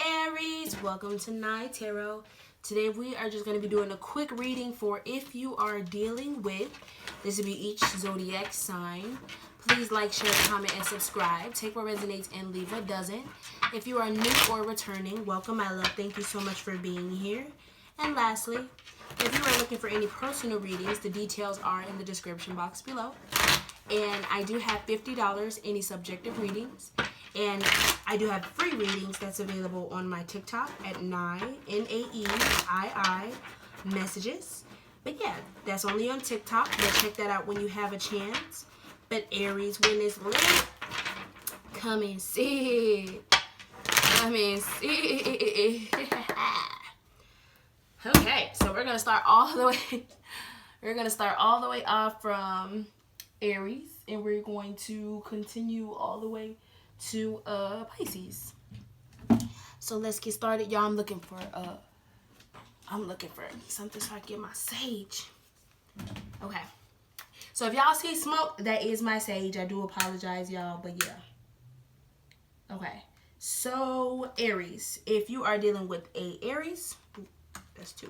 Aries, welcome to Night Tarot. Today we are just going to be doing a quick reading for if you are dealing with, this will be each zodiac sign. Please like, share, comment, and subscribe. Take what resonates and leave what doesn't. If you are new or returning, welcome, my love. Thank you so much for being here. And lastly, if you are looking for any personal readings, the details are in the description box below. And I do have $50 any subjective readings. And I do have free readings that's available on my TikTok at Naeii messages. But yeah, that's only on TikTok. But check that out when you have a chance. But Aries, when it's lit, come and see. Come and see. Okay, so we're gonna start all the way. We're gonna start all the way off from Aries, and we're going to continue all the way to Pisces. So let's get started, y'all. I'm looking for something so I can get my sage. Okay. So if y'all see smoke, that is my sage. I do apologize, y'all, but yeah. Okay. So Aries, if you are dealing with a Aries, that's two.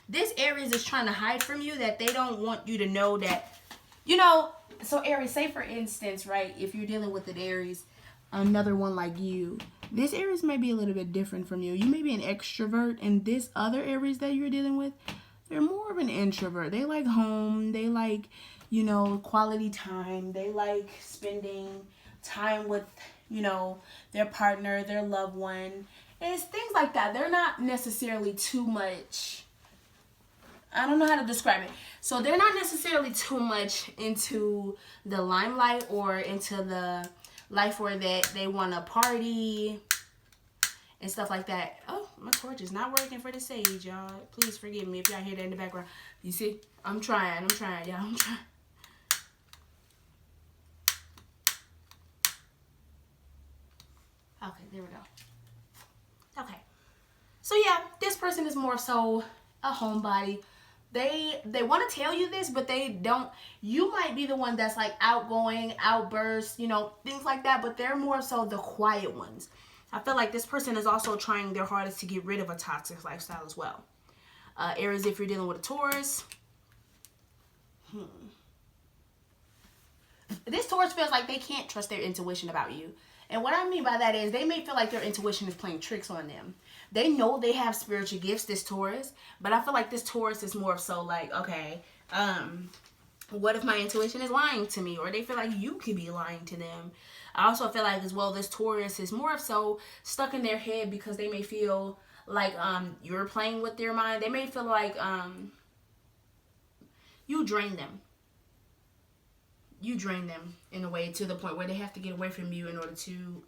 This Aries is trying to hide from you that they don't want you to know that, you know. So Aries, say for instance, right, if you're dealing with an Aries, another one like you, this Aries may be a little bit different from you. You may be an extrovert, and this other Aries that you're dealing with, they're more of an introvert. They like home. They like, you know, quality time. They like spending time with, you know, their partner, their loved one. And it's things like that. They're not necessarily too much, I don't know how to describe it. So they're not necessarily too much into the limelight or into the life where they want to party and stuff like that. Oh, my torch is not working for the sage, y'all. Please forgive me if y'all hear that in the background. You see? I'm trying, y'all. I'm trying. Okay, there we go. Okay. So yeah, this person is more so a homebody. They want to tell you this, but they don't. You might be the one that's like outgoing, outbursts, you know, things like that, but they're more so the quiet ones. I feel like this person is also trying their hardest to get rid of a toxic lifestyle as well. Aries, if you're dealing with a Taurus, this Taurus feels like they can't trust their intuition about you. And what I mean by that is they may feel like their intuition is playing tricks on them. They know they have spiritual gifts, this Taurus, but I feel like this Taurus is more so like, okay, what if my intuition is lying to me? Or they feel like you could be lying to them. I also feel like as well, this Taurus is more so stuck in their head because they may feel like you're playing with their mind. They may feel like you drain them. You drain them in a way to the point where they have to get away from you in order to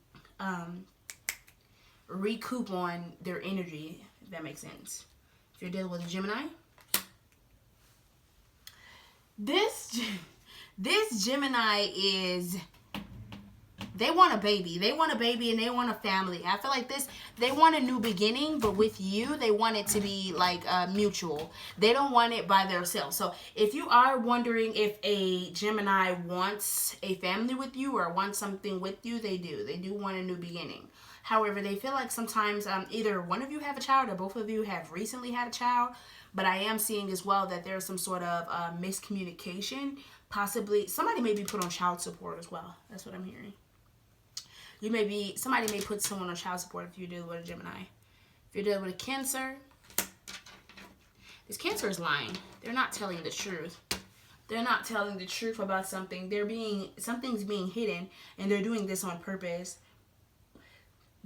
recoup on their energy, if that makes sense. If you're dealing with a Gemini, this Gemini is, they want a baby. They want a baby and they want a family. I feel like they want a new beginning, but with you, they want it to be like mutual. They don't want it by themselves. So if you are wondering if a Gemini wants a family with you or wants something with you, they do. They do want a new beginning. However, they feel like sometimes either one of you have a child or both of you have recently had a child. But I am seeing as well that there's some sort of miscommunication. Possibly somebody may be put on child support as well. That's what I'm hearing. Somebody may put someone on child support if you're dealing with a Gemini. If you're dealing with a Cancer, this Cancer is lying. They're not telling the truth. They're not telling the truth about something. Something's being hidden, and they're doing this on purpose.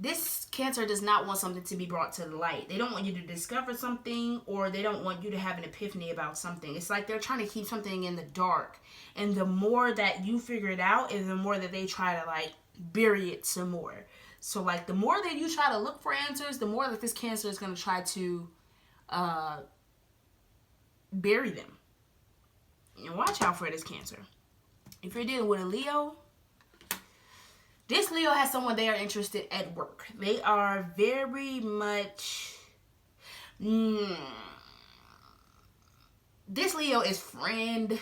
This Cancer does not want something to be brought to the light. They don't want you to discover something, or they don't want you to have an epiphany about something. It's like they're trying to keep something in the dark. And the more that you figure it out, is the more that they try to like bury it some more. So like the more that you try to look for answers, the more that this Cancer is going to try to bury them. And watch out for this Cancer. If you're dealing with a Leo, this Leo has someone they are interested at work. They are very much this Leo is friendly,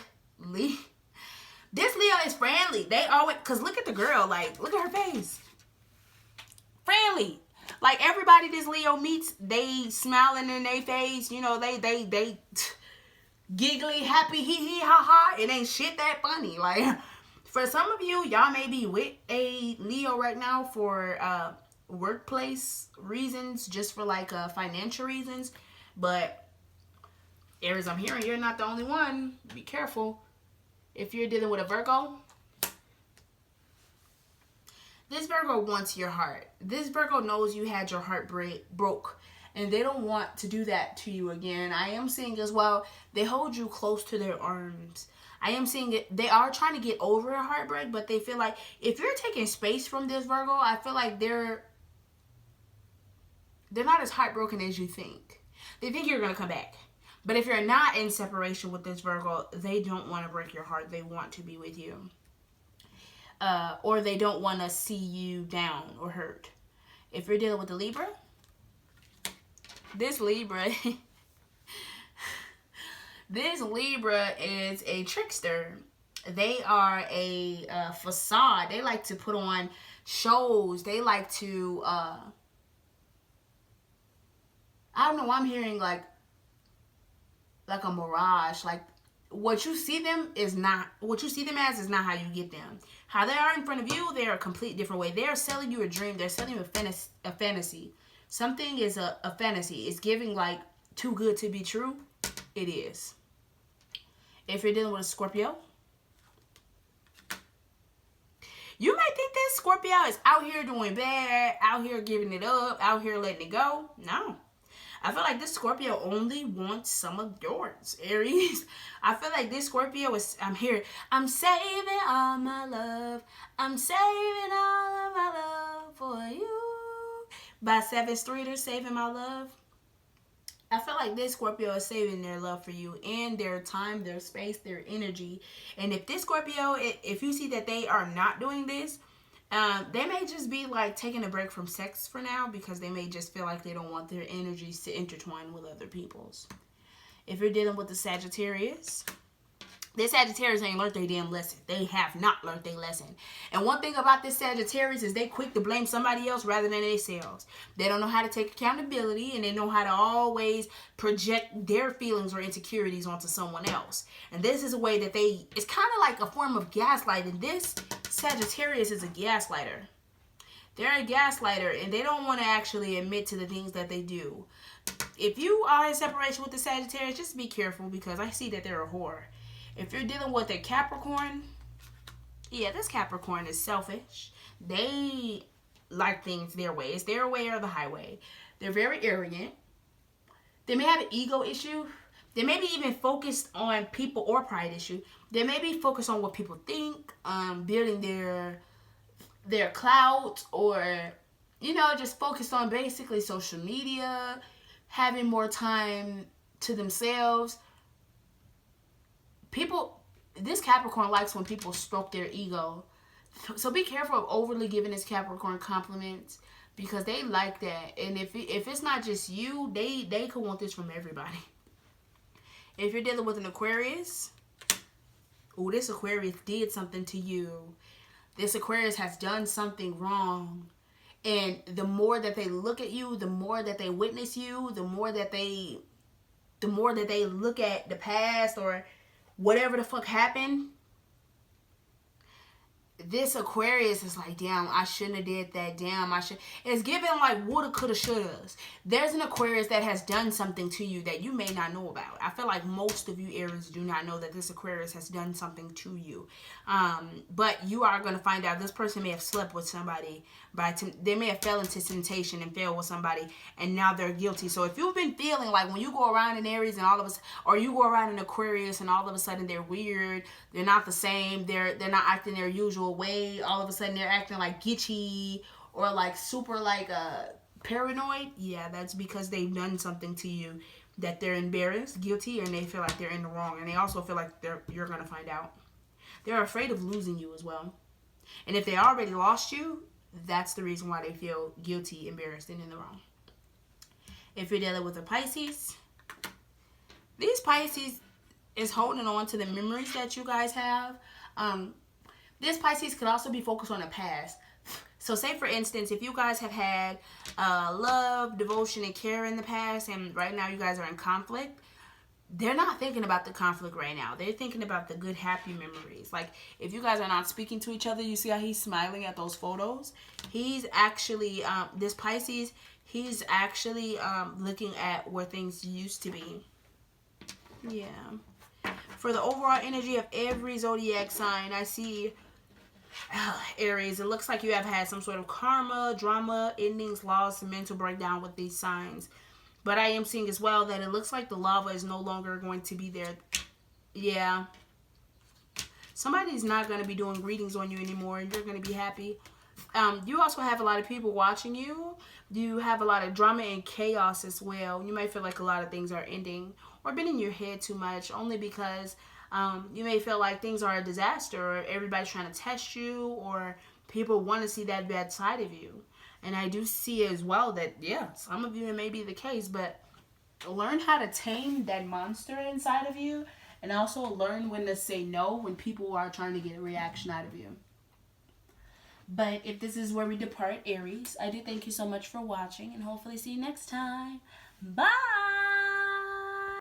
This Leo is friendly. They always, because look at the girl. Like, look at her face. Friendly. Like, everybody this Leo meets, they smiling in their face. You know, they giggly, happy, hee hee, ha ha. It ain't shit that funny. Like, for some of you, y'all may be with a Leo right now for workplace reasons, just for like financial reasons. But Aries, I'm hearing you're not the only one. Be careful. If you're dealing with a Virgo, this Virgo wants your heart. This Virgo knows you had your heart broke. And they don't want to do that to you again. I am seeing as well, they hold you close to their arms. I am seeing it. They are trying to get over a heartbreak, but they feel like if you're taking space from this Virgo, I feel like they're not as heartbroken as you think. They think you're going to come back. But if you're not in separation with this Virgo, they don't want to break your heart. They want to be with you. Or they don't want to see you down or hurt. If you're dealing with a Libra, this Libra is a trickster. They are a facade. They like to put on shows. They like to, I don't know, I'm hearing like a mirage. Like, what you see them as is not how you get them. How they are in front of you, they're a complete different way. They're selling you a dream. They're selling you a fantasy. Something is a fantasy. It's giving like too good to be true. It is. If you're dealing with a Scorpio, you may think this Scorpio is out here doing bad, out here giving it up, out here letting it go. No. I feel like this Scorpio only wants some of yours, Aries. I feel like this Scorpio is, I'm saving all my love. I'm saving all of my love for you. By 7th Street, they're saving my love. I feel like this Scorpio is saving their love for you and their time, their space, their energy. And if this Scorpio, if you see that they are not doing this, they may just be like taking a break from sex for now because they may just feel like they don't want their energies to intertwine with other people's. If you're dealing with the Sagittarius, this Sagittarius ain't learned their damn lesson. They have not learned their lesson. And one thing about this Sagittarius is they quick to blame somebody else rather than themselves. They don't know how to take accountability, and they know how to always project their feelings or insecurities onto someone else. And this is a way that it's kind of like a form of gaslighting. This Sagittarius is a gaslighter. They're a gaslighter, and they don't want to actually admit to the things that they do. If you are in separation with the Sagittarius, just be careful because I see that they're a whore. If you're dealing with a Capricorn, yeah, this Capricorn is selfish. They like things their way. It's their way or the highway. They're very arrogant. They may have an ego issue. They may be even focused on people or pride issue. They may be focused on what people think, building their clout, or, you know, just focused on basically social media, having more time to themselves. This Capricorn likes when people stroke their ego. So be careful of overly giving this Capricorn compliments because they like that. And if it's not just you, they could want this from everybody. If you're dealing with an Aquarius, this Aquarius did something to you. This Aquarius has done something wrong. And the more that they look at you, the more that they witness you, the more that they look at the past or whatever the fuck happened, this Aquarius is like, damn, I shouldn't have did that. Damn, it's given like woulda, coulda, shouldas. There's an Aquarius that has done something to you that you may not know about. I feel like most of you Aries do not know that this Aquarius has done something to you. But you are going to find out this person may have slept with somebody. They may have fell into temptation and fell with somebody, and now they're guilty. So if you've been feeling like when you go around in Aries and all of us, or you go around in Aquarius and all of a sudden they're weird, they're not the same, they're not acting their usual way, all of a sudden they're acting like gitchy or like super like paranoid, yeah, that's because they've done something to you that they're embarrassed, guilty, and they feel like they're in the wrong, and they also feel like you're gonna find out. They're afraid of losing you as well, and if they already lost you, that's the reason why they feel guilty, embarrassed, and in the wrong. If you're dealing with a Pisces, these Pisces, is holding on to the memories that you guys have. This Pisces could also be focused on the past. So say for instance, if you guys have had love, devotion, and care in the past, and right now you guys are in conflict, they're not thinking about the conflict right now. They're thinking about the good, happy memories. Like, if you guys are not speaking to each other, you see how he's smiling at those photos? He's actually, this Pisces, he's actually looking at where things used to be. Yeah. For the overall energy of every zodiac sign, I see Aries, it looks like you have had some sort of karma, drama, endings, loss, and mental breakdown with these signs. But I am seeing as well that it looks like the lava is no longer going to be there. Yeah. Somebody's not going to be doing readings on you anymore, and you're going to be happy. You also have a lot of people watching you. You have a lot of drama and chaos as well. You may feel like a lot of things are ending or been in your head too much, only because you may feel like things are a disaster, or everybody's trying to test you, or people want to see that bad side of you. And I do see as well that, yeah, some of you it may be the case, but learn how to tame that monster inside of you, and also learn when to say no when people are trying to get a reaction out of you. But if this is where we depart, Aries, I do thank you so much for watching, and hopefully see you next time. Bye!